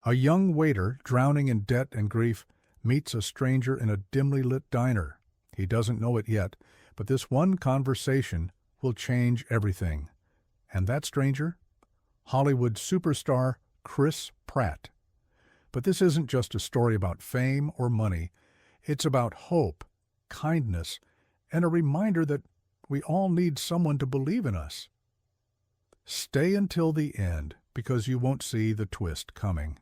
A young waiter, drowning in debt and grief, meets a stranger in a dimly lit diner. He doesn't know it yet, but this one conversation will change everything. And that stranger? Hollywood superstar Chris Pratt. But this isn't just a story about fame or money. It's about hope, kindness, and a reminder that we all need someone to believe in us. Stay until the end, because you won't see the twist coming.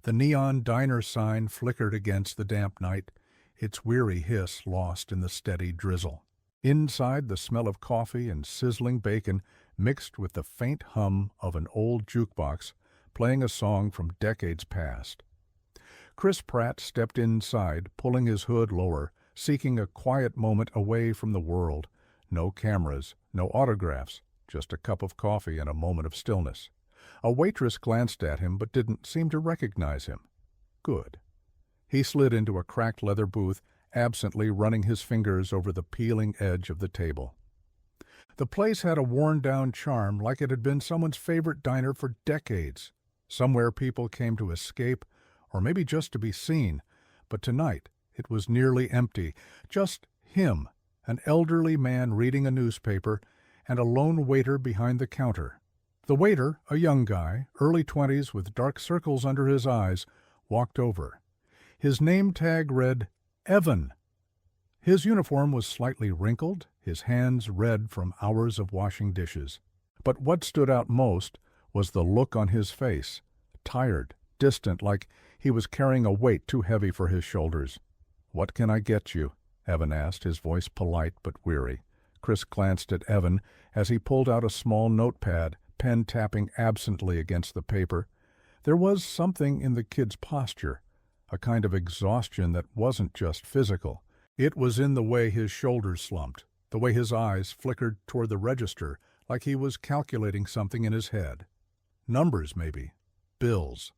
The neon diner sign flickered against the damp night, its weary hiss lost in the steady drizzle. Inside, the smell of coffee and sizzling bacon mixed with the faint hum of an old jukebox playing a song from decades past. Chris Pratt stepped inside, pulling his hood lower, seeking a quiet moment away from the world. No cameras, no autographs, just a cup of coffee and a moment of stillness. A waitress glanced at him but didn't seem to recognize him. Good. He slid into a cracked leather booth, absently running his fingers over the peeling edge of the table. The place had a worn-down charm, like it had been someone's favorite diner for decades. Somewhere people came to escape, or maybe just to be seen, but tonight it was nearly empty. Just him, an elderly man reading a newspaper, and a lone waiter behind the counter. The waiter, a young guy, early 20s with dark circles under his eyes, walked over. His name tag read, Evan. His uniform was slightly wrinkled, his hands red from hours of washing dishes. But what stood out most was the look on his face, tired, distant, like he was carrying a weight too heavy for his shoulders. "What can I get you?" Evan asked, his voice polite but weary. Chris glanced at Evan as he pulled out a small notepad, pen tapping absently against the paper. There was something in the kid's posture, a kind of exhaustion that wasn't just physical. It was in the way his shoulders slumped, the way his eyes flickered toward the register, like he was calculating something in his head. Numbers, maybe. Bills.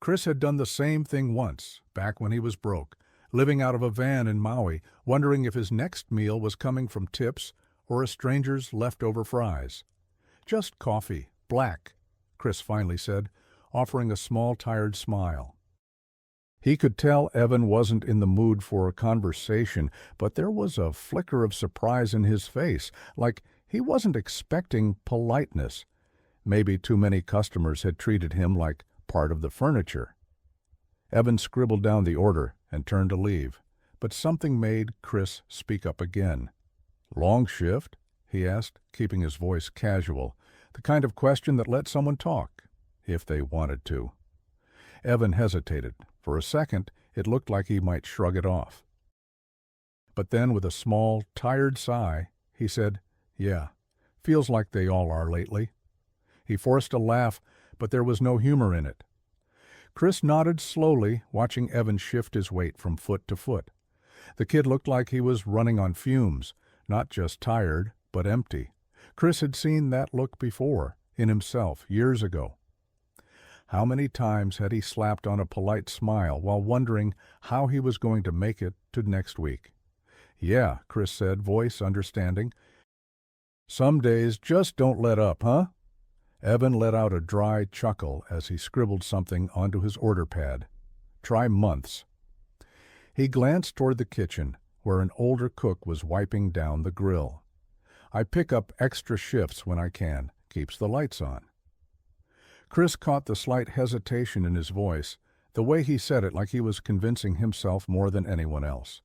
Chris had done the same thing once, back when he was broke, living out of a van in Maui, wondering if his next meal was coming from tips or a stranger's leftover fries. "Just coffee, black," Chris finally said, offering a small, tired smile. He could tell Evan wasn't in the mood for a conversation, but there was a flicker of surprise in his face, like he wasn't expecting politeness. Maybe too many customers had treated him like part of the furniture. Evan scribbled down the order and turned to leave, but something made Chris speak up again. "Long shift?" he asked, keeping his voice casual, the kind of question that let someone talk, if they wanted to. Evan hesitated. For a second, it looked like he might shrug it off. But then, with a small, tired sigh, he said, "Yeah, feels like they all are lately." He forced a laugh, but there was no humor in it. Chris nodded slowly, watching Evan shift his weight from foot to foot. The kid looked like he was running on fumes, not just tired, but empty. Chris had seen that look before, in himself, years ago. How many times had he slapped on a polite smile while wondering how he was going to make it to next week? "Yeah," Chris said, voice understanding. "Some days just don't let up, huh?" Evan let out a dry chuckle as he scribbled something onto his order pad. "Try months." He glanced toward the kitchen, where an older cook was wiping down the grill. "I pick up extra shifts when I can. Keeps the lights on." Chris caught the slight hesitation in his voice, the way he said it like he was convincing himself more than anyone else.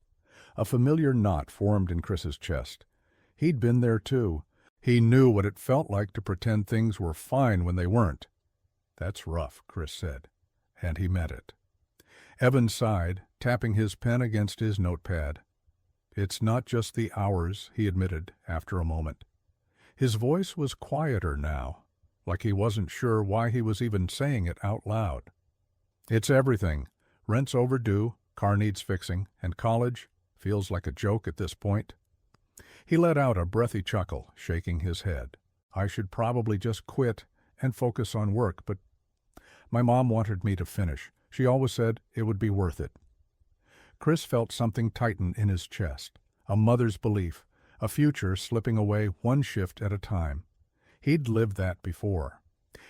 A familiar knot formed in Chris's chest. He'd been there too. He knew what it felt like to pretend things were fine when they weren't. "That's rough," Chris said, and he meant it. Evan sighed, tapping his pen against his notepad. "It's not just the hours," he admitted after a moment. His voice was quieter now, like he wasn't sure why he was even saying it out loud. "It's everything. Rent's overdue, car needs fixing, and college feels like a joke at this point." He let out a breathy chuckle, shaking his head. "I should probably just quit and focus on work, but my mom wanted me to finish. She always said it would be worth it." Chris felt something tighten in his chest, a mother's belief, a future slipping away one shift at a time. He'd lived that before.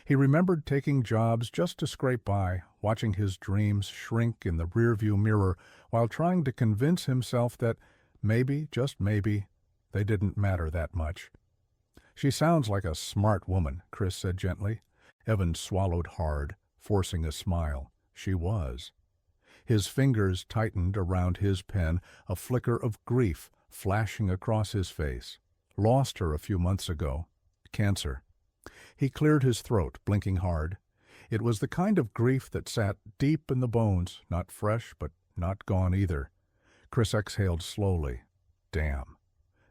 He remembered taking jobs just to scrape by, watching his dreams shrink in the rearview mirror while trying to convince himself that maybe, just maybe, they didn't matter that much. "She sounds like a smart woman," Chris said gently. Evan swallowed hard, forcing a smile. She was. His fingers tightened around his pen, a flicker of grief flashing across his face. Lost her a few months ago. Cancer. He cleared his throat, blinking hard. It was the kind of grief that sat deep in the bones, not fresh, but not gone either. Chris exhaled slowly. Damn.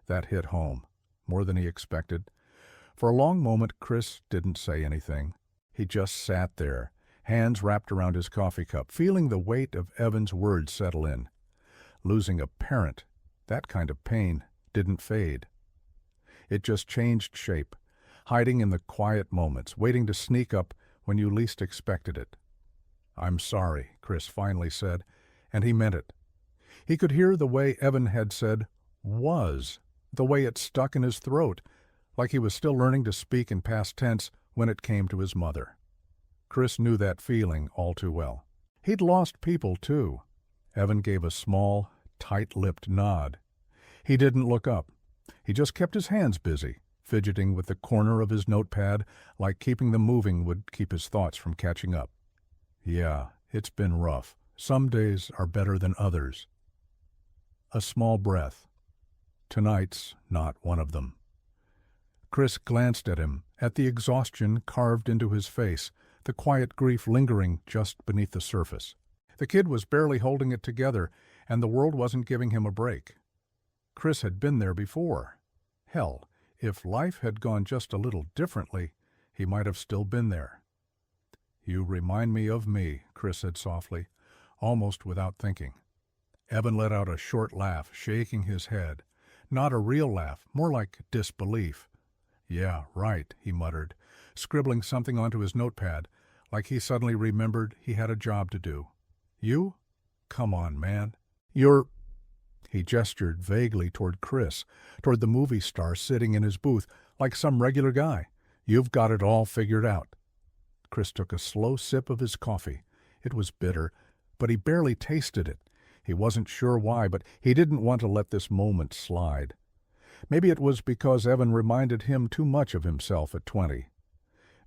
That hit home, more than he expected. For a long moment, Chris didn't say anything. He just sat there, hands wrapped around his coffee cup, feeling the weight of Evan's words settle in. Losing a parent, that kind of pain, didn't fade. It just changed shape, hiding in the quiet moments, waiting to sneak up when you least expected it. "I'm sorry," Chris finally said, and he meant it. He could hear the way Evan had said "was," the way it stuck in his throat, like he was still learning to speak in past tense when it came to his mother. Chris knew that feeling all too well. He'd lost people, too. Evan gave a small, tight-lipped nod. He didn't look up. He just kept his hands busy, fidgeting with the corner of his notepad, like keeping them moving would keep his thoughts from catching up. "Yeah, it's been rough. Some days are better than others." A small breath. Tonight's not one of them. Chris glanced at him, at the exhaustion carved into his face, the quiet grief lingering just beneath the surface. The kid was barely holding it together, and the world wasn't giving him a break. Chris had been there before. Hell, if life had gone just a little differently, he might have still been there. "You remind me of me," Chris said softly, almost without thinking. Evan let out a short laugh, shaking his head. Not a real laugh, more like disbelief. "Yeah, right," he muttered, scribbling something onto his notepad, like he suddenly remembered he had a job to do. "You? Come on, man. You're—" He gestured vaguely toward Chris, toward the movie star sitting in his booth, like some regular guy. "You've got it all figured out." Chris took a slow sip of his coffee. It was bitter, but he barely tasted it. He wasn't sure why, but he didn't want to let this moment slide. Maybe it was because Evan reminded him too much of himself at 20.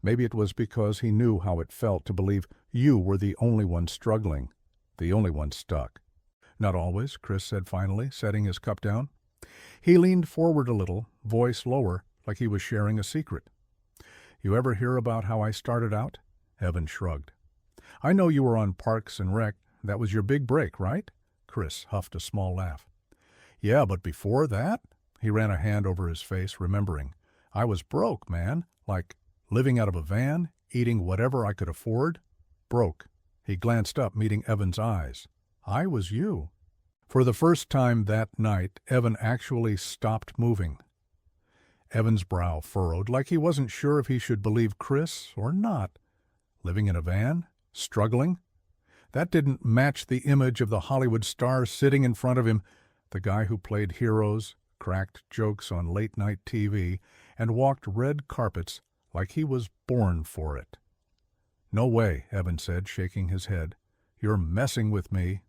Maybe it was because he knew how it felt to believe you were the only one struggling, the only one stuck. "Not always," Chris said finally, setting his cup down. He leaned forward a little, voice lower, like he was sharing a secret. "You ever hear about how I started out?" Evan shrugged. "I know you were on Parks and Rec. That was your big break, right?" Chris huffed a small laugh. "Yeah, but before that?" He ran a hand over his face, remembering. "I was broke, man. Like living out of a van, eating whatever I could afford. Broke." He glanced up, meeting Evan's eyes. "I was you." For the first time that night, Evan actually stopped moving. Evan's brow furrowed, like he wasn't sure if he should believe Chris or not. Living in a van? Struggling? That didn't match the image of the Hollywood star sitting in front of him, the guy who played heroes, cracked jokes on late-night TV, and walked red carpets like he was born for it. "No way," Evan said, shaking his head. "You're messing with me."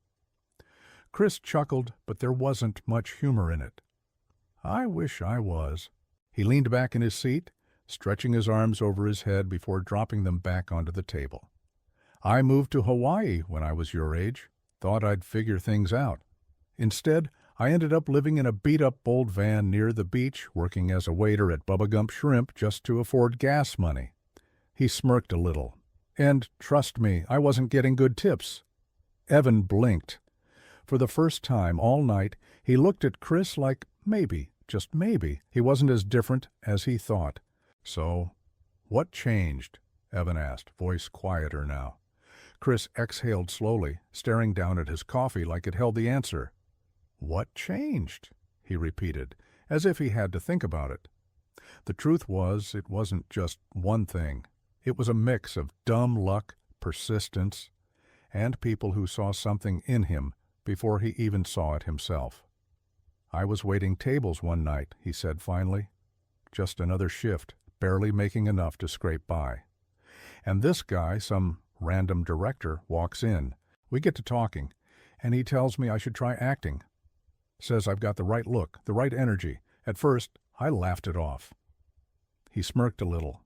Chris chuckled, but there wasn't much humor in it. "I wish I was." He leaned back in his seat, stretching his arms over his head before dropping them back onto the table. "I moved to Hawaii when I was your age. Thought I'd figure things out. Instead, I ended up living in a beat-up old van near the beach, working as a waiter at Bubba Gump Shrimp just to afford gas money." He smirked a little. "And, trust me, I wasn't getting good tips." Evan blinked. For the first time all night, he looked at Chris like maybe, just maybe, he wasn't as different as he thought. "So, what changed?" Evan asked, voice quieter now. Chris exhaled slowly, staring down at his coffee like it held the answer. "What changed?" he repeated, as if he had to think about it. The truth was, it wasn't just one thing. It was a mix of dumb luck, persistence, and people who saw something in him before he even saw it himself. "I was waiting tables one night," he said finally. "Just another shift, barely making enough to scrape by. And this guy, some random director, walks in. We get to talking, and he tells me I should try acting. Says I've got the right look, the right energy. At first, I laughed it off. He smirked a little.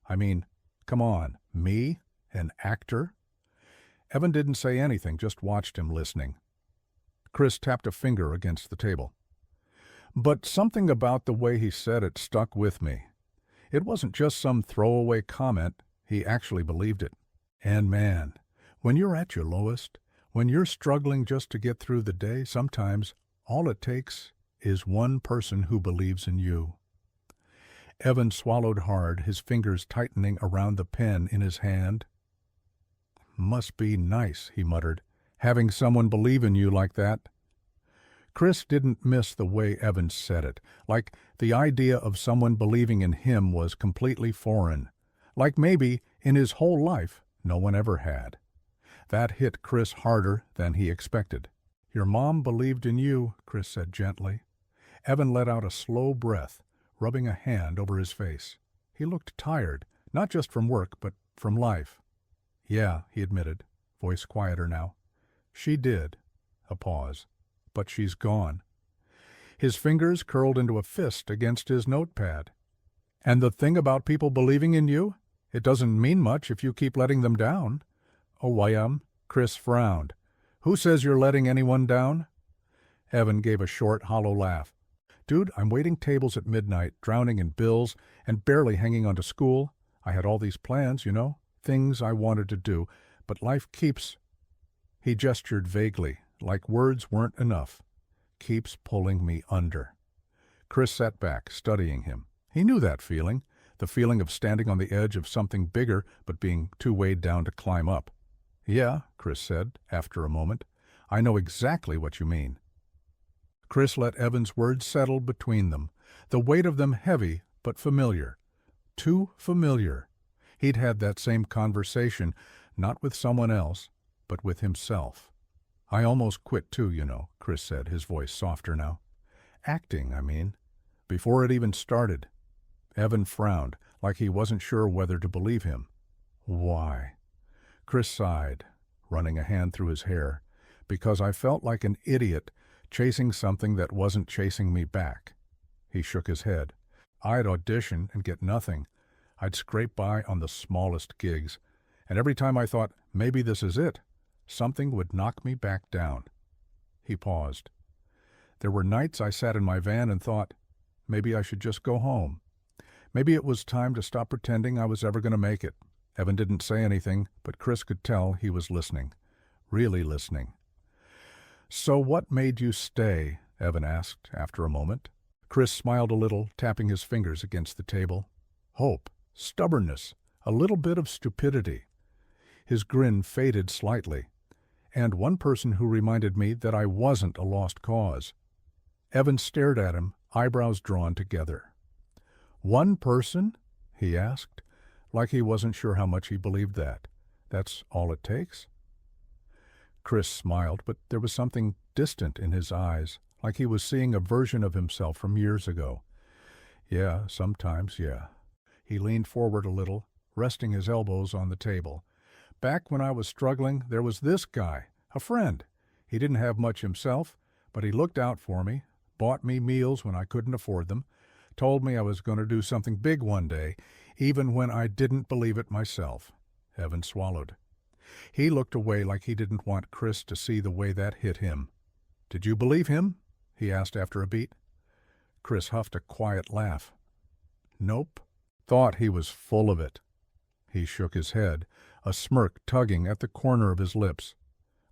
I mean, come on, me? An actor? Evan didn't say anything, just watched him listening. Chris tapped a finger against the table. But something about the way he said it stuck with me. It wasn't just some throwaway comment, he actually believed it. And man, when you're at your lowest, when you're struggling just to get through the day, sometimes all it takes is one person who believes in you. Evan swallowed hard, his fingers tightening around the pen in his hand. Must be nice, he muttered, having someone believe in you like that. Chris didn't miss the way Evan said it, like the idea of someone believing in him was completely foreign, like maybe in his whole life no one ever had. That hit Chris harder than he expected. Your mom believed in you, Chris said gently. Evan let out a slow breath, rubbing a hand over his face. He looked tired, not just from work, but from life. Yeah, he admitted, voice quieter now. She did. A pause. But she's gone. His fingers curled into a fist against his notepad. And the thing about people believing in you? It doesn't mean much if you keep letting them down. Oh, I am? Chris frowned. Who says you're letting anyone down? Evan gave a short, hollow laugh. Dude, I'm waiting tables at midnight, drowning in bills, and barely hanging on to school. I had all these plans, you know, things I wanted to do, but life keeps... He gestured vaguely, like words weren't enough. Keeps pulling me under. Chris sat back, studying him. He knew that feeling, the feeling of standing on the edge of something bigger but being too weighed down to climb up. Yeah, Chris said, after a moment. I know exactly what you mean. Chris let Evan's words settle between them, the weight of them heavy but familiar. Too familiar. He'd had that same conversation, not with someone else, but with himself. I almost quit too, you know, Chris said, his voice softer now. Acting, I mean. Before it even started. Evan frowned, like he wasn't sure whether to believe him. Why? Chris sighed, running a hand through his hair, because I felt like an idiot chasing something that wasn't chasing me back. He shook his head. I'd audition and get nothing. I'd scrape by on the smallest gigs, and every time I thought, maybe this is it, something would knock me back down. He paused. There were nights I sat in my van and thought, maybe I should just go home. Maybe it was time to stop pretending I was ever going to make it. Evan didn't say anything, but Chris could tell he was listening. Really listening. So what made you stay? Evan asked after a moment. Chris smiled a little, tapping his fingers against the table. Hope, stubbornness, a little bit of stupidity. His grin faded slightly. And one person who reminded me that I wasn't a lost cause. Evan stared at him, eyebrows drawn together. One person? He asked, like he wasn't sure how much he believed that. That's all it takes? Chris smiled, but there was something distant in his eyes, like he was seeing a version of himself from years ago. Yeah, sometimes, yeah. He leaned forward a little, resting his elbows on the table. Back when I was struggling, there was this guy, a friend. He didn't have much himself, but he looked out for me, bought me meals when I couldn't afford them, told me I was going to do something big one day, even when I didn't believe it myself. Evan swallowed. He looked away like he didn't want Chris to see the way that hit him. Did you believe him? He asked after a beat. Chris huffed a quiet laugh. Nope. Thought he was full of it. He shook his head, a smirk tugging at the corner of his lips.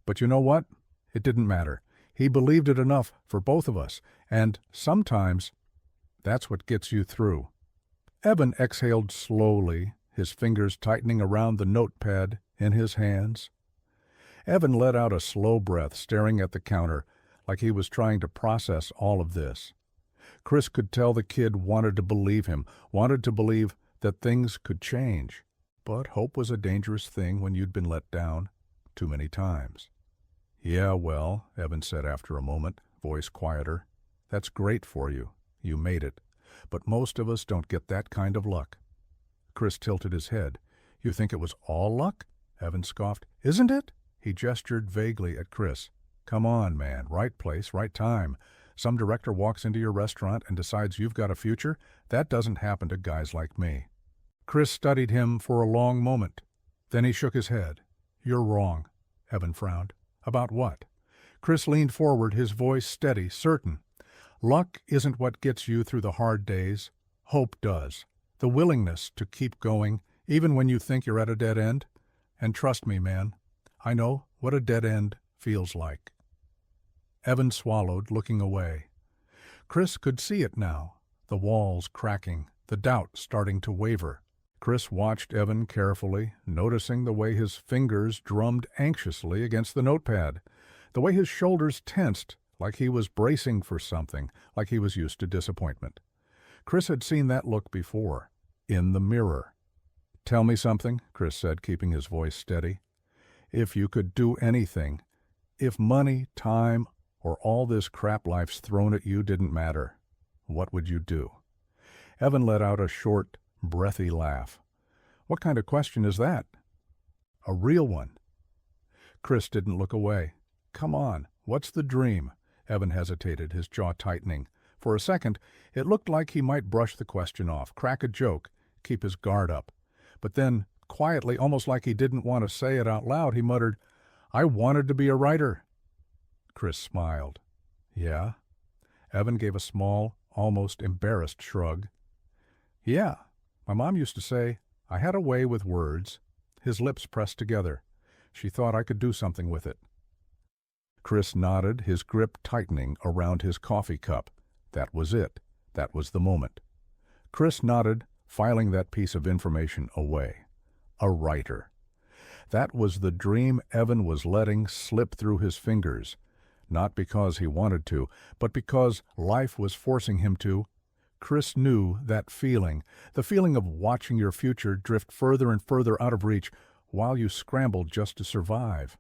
But you know what? It didn't matter. He believed it enough for both of us, and sometimes that's what gets you through. Evan exhaled slowly, his fingers tightening around the notepad in his hands. Evan let out a slow breath, staring at the counter, like he was trying to process all of this. Chris could tell the kid wanted to believe him, wanted to believe that things could change. But hope was a dangerous thing when you'd been let down too many times. Yeah, well, Evan said after a moment, voice quieter. That's great for you. You made it. But most of us don't get that kind of luck. Chris tilted his head. You think it was all luck? Evan scoffed. Isn't it? He gestured vaguely at Chris. Come on, man. Right place, right time. Some director walks into your restaurant and decides you've got a future. That doesn't happen to guys like me. Chris studied him for a long moment. Then he shook his head. You're wrong. Evan frowned. About what? Chris leaned forward, his voice steady, certain. Luck isn't what gets you through the hard days. Hope does. The willingness to keep going, even when you think you're at a dead end. And trust me, man, I know what a dead end feels like. Evan swallowed, looking away. Chris could see it now, the walls cracking, the doubt starting to waver. Chris watched Evan carefully, noticing the way his fingers drummed anxiously against the notepad, the way his shoulders tensed like he was bracing for something, like he was used to disappointment. Chris had seen that look before, in the mirror. Tell me something, Chris said, keeping his voice steady. If you could do anything, if money, time, or all this crap life's thrown at you didn't matter, what would you do? Evan let out a short, breathy laugh. What kind of question is that? A real one. Chris didn't look away. Come on, what's the dream? Evan hesitated, his jaw tightening. For a second, it looked like he might brush the question off, crack a joke, keep his guard up. But then, quietly, almost like he didn't want to say it out loud, he muttered, I wanted to be a writer. Chris smiled. Yeah? Evan gave a small, almost embarrassed shrug. Yeah. My mom used to say, I had a way with words. His lips pressed together. She thought I could do something with it. Chris nodded, his grip tightening around his coffee cup. That was it. That was the moment. Chris nodded, filing that piece of information away. A writer. That was the dream Evan was letting slip through his fingers, not because he wanted to, but because life was forcing him to. Chris knew that feeling, the feeling of watching your future drift further and further out of reach while you scrambled just to survive.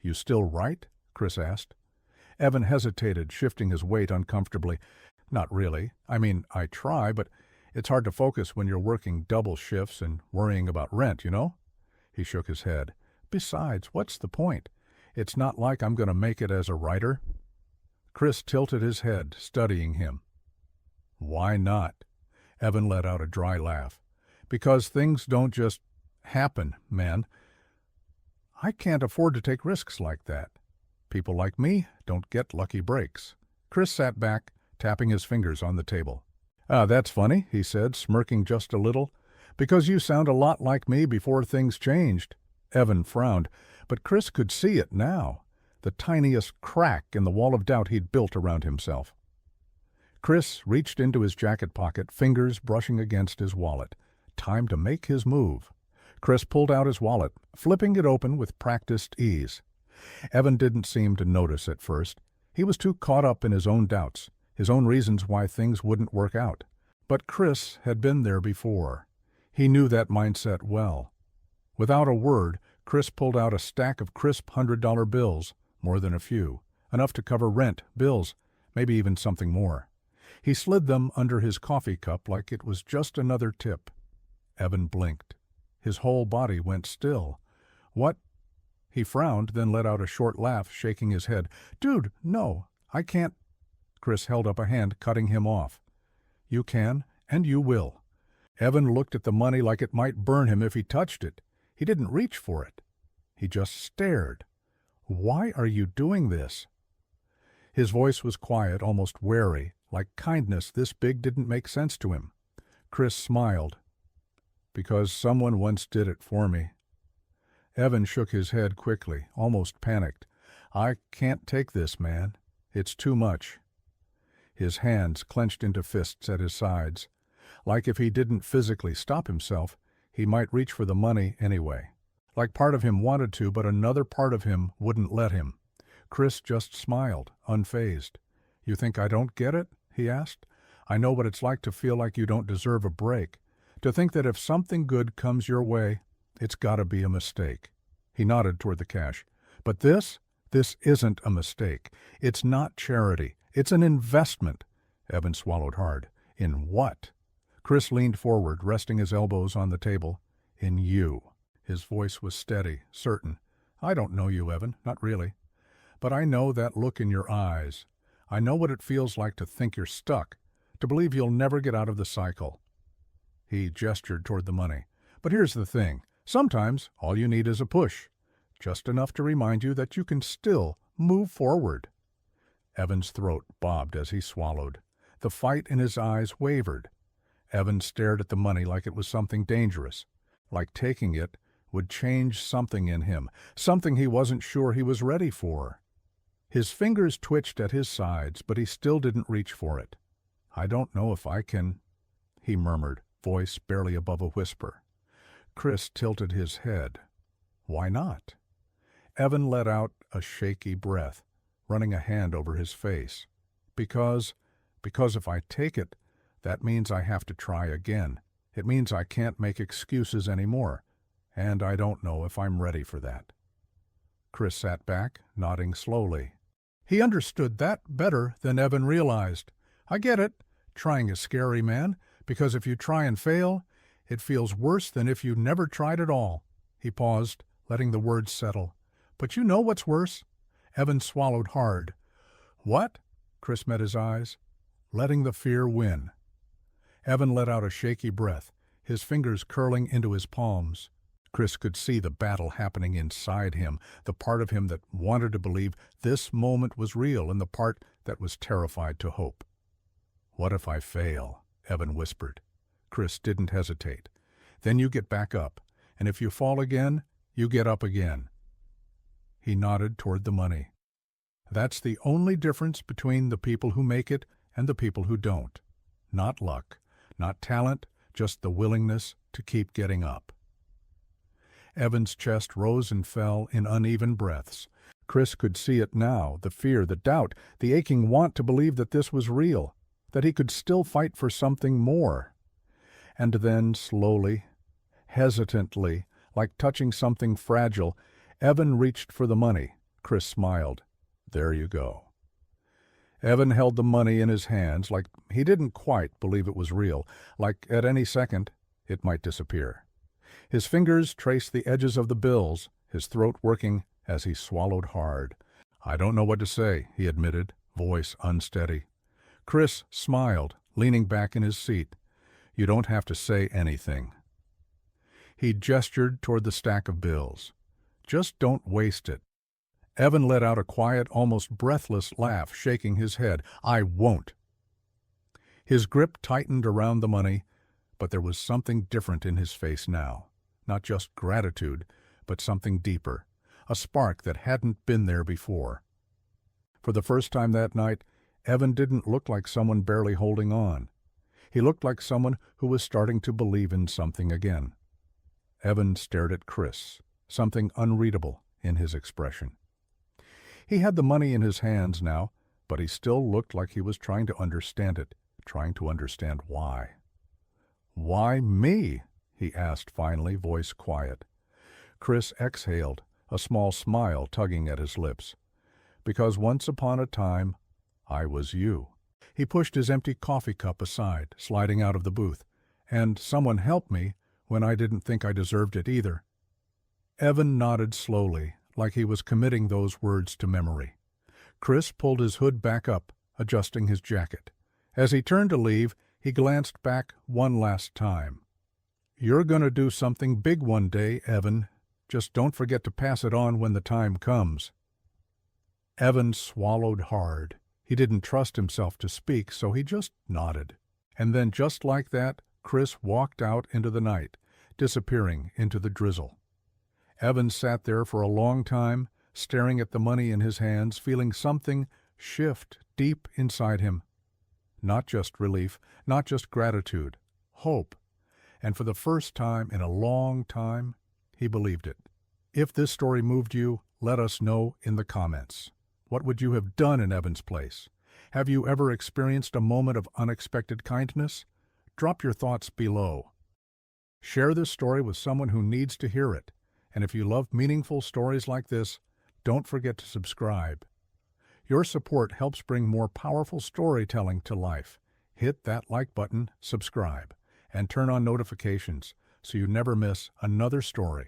You still write? Chris asked. Evan hesitated, shifting his weight uncomfortably. Not really. I mean, I try, but it's hard to focus when you're working double shifts and worrying about rent, you know? He shook his head. Besides, what's the point? It's not like I'm going to make it as a writer. Chris tilted his head, studying him. Why not? Evan let out a dry laugh. Because things don't just happen, man. I can't afford to take risks like that. People like me don't get lucky breaks. Chris sat back, tapping his fingers on the table. That's funny, he said, smirking just a little. Because you sound a lot like me before things changed. Evan frowned, but Chris could see it now, the tiniest crack in the wall of doubt he'd built around himself. Chris reached into his jacket pocket, fingers brushing against his wallet. Time to make his move. Chris pulled out his wallet, flipping it open with practiced ease. Evan didn't seem to notice at first. He was too caught up in his own doubts, his own reasons why things wouldn't work out. But Chris had been there before. He knew that mindset well. Without a word, Chris pulled out a stack of crisp $100 bills, more than a few, enough to cover rent, bills, maybe even something more. He slid them under his coffee cup like it was just another tip. Evan blinked. His whole body went still. What? He frowned, then let out a short laugh, shaking his head. Dude, no, I can't. Chris held up a hand, cutting him off. You can, and you will. Evan looked at the money like it might burn him if he touched it. He didn't reach for it. He just stared. Why are you doing this? His voice was quiet, almost wary, like kindness this big didn't make sense to him. Chris smiled. Because someone once did it for me. Evan shook his head quickly, almost panicked. I can't take this, man. It's too much. His hands clenched into fists at his sides. Like if he didn't physically stop himself, he might reach for the money anyway. Like part of him wanted to, but another part of him wouldn't let him. Chris just smiled, unfazed. You think I don't get it? He asked. I know what it's like to feel like you don't deserve a break. To think that if something good comes your way, it's got to be a mistake. He nodded toward the cash. But this isn't a mistake. It's not charity. It's an investment. Evan swallowed hard. In what? Chris leaned forward, resting his elbows on the table. In you. His voice was steady, certain. I don't know you, Evan, not really. But I know that look in your eyes. I know what it feels like to think you're stuck, to believe you'll never get out of the cycle. He gestured toward the money. But here's the thing. Sometimes all you need is a push. Just enough to remind you that you can still move forward. Evan's throat bobbed as he swallowed. The fight in his eyes wavered. Evan stared at the money like it was something dangerous, like taking it would change something in him, something he wasn't sure he was ready for. His fingers twitched at his sides, but he still didn't reach for it. I don't know if I can, he murmured, voice barely above a whisper. Chris tilted his head. Why not? Evan let out a shaky breath, running a hand over his face. Because if I take it, that means I have to try again. It means I can't make excuses anymore, and I don't know if I'm ready for that. Chris sat back, nodding slowly. He understood that better than Evan realized. I get it. Trying is scary, man, because if you try and fail, it feels worse than if you never tried at all. He paused, letting the words settle. But you know what's worse? Evan swallowed hard. What? Chris met his eyes. Letting the fear win. Evan let out a shaky breath, his fingers curling into his palms. Chris could see the battle happening inside him, the part of him that wanted to believe this moment was real and the part that was terrified to hope. What if I fail? Evan whispered. Chris didn't hesitate. Then you get back up, and if you fall again, you get up again. He nodded toward the money. That's the only difference between the people who make it and the people who don't. Not luck, not talent, just the willingness to keep getting up. Evan's chest rose and fell in uneven breaths. Chris could see it now, the fear, the doubt, the aching want to believe that this was real, that he could still fight for something more. And then, slowly, hesitantly, like touching something fragile, Evan reached for the money. Chris smiled. There you go. Evan held the money in his hands like he didn't quite believe it was real, like at any second it might disappear. His fingers traced the edges of the bills, his throat working as he swallowed hard. I don't know what to say, he admitted, voice unsteady. Chris smiled, leaning back in his seat. You don't have to say anything. He gestured toward the stack of bills. Just don't waste it. Evan let out a quiet, almost breathless laugh, shaking his head. I won't. His grip tightened around the money, but there was something different in his face now. Not just gratitude, but something deeper, a spark that hadn't been there before. For the first time that night, Evan didn't look like someone barely holding on. He looked like someone who was starting to believe in something again. Evan stared at Chris, something unreadable in his expression. He had the money in his hands now, but he still looked like he was trying to understand it, trying to understand why. Why me? He asked finally, voice quiet. Chris exhaled, a small smile tugging at his lips. Because once upon a time, I was you. He pushed his empty coffee cup aside, sliding out of the booth. And someone helped me when I didn't think I deserved it either. Evan nodded slowly, like he was committing those words to memory. Chris pulled his hood back up, adjusting his jacket. As he turned to leave, he glanced back one last time. You're going to do something big one day, Evan. Just don't forget to pass it on when the time comes. Evan swallowed hard. He didn't trust himself to speak, so he just nodded. And then just like that, Chris walked out into the night, disappearing into the drizzle. Evan sat there for a long time, staring at the money in his hands, feeling something shift deep inside him. Not just relief, not just gratitude, hope. And for the first time in a long time, he believed it. If this story moved you, let us know in the comments. What would you have done in Evan's place? Have you ever experienced a moment of unexpected kindness? Drop your thoughts below. Share this story with someone who needs to hear it. And if you love meaningful stories like this, don't forget to subscribe. Your support helps bring more powerful storytelling to life. Hit that like button, subscribe, and turn on notifications so you never miss another story.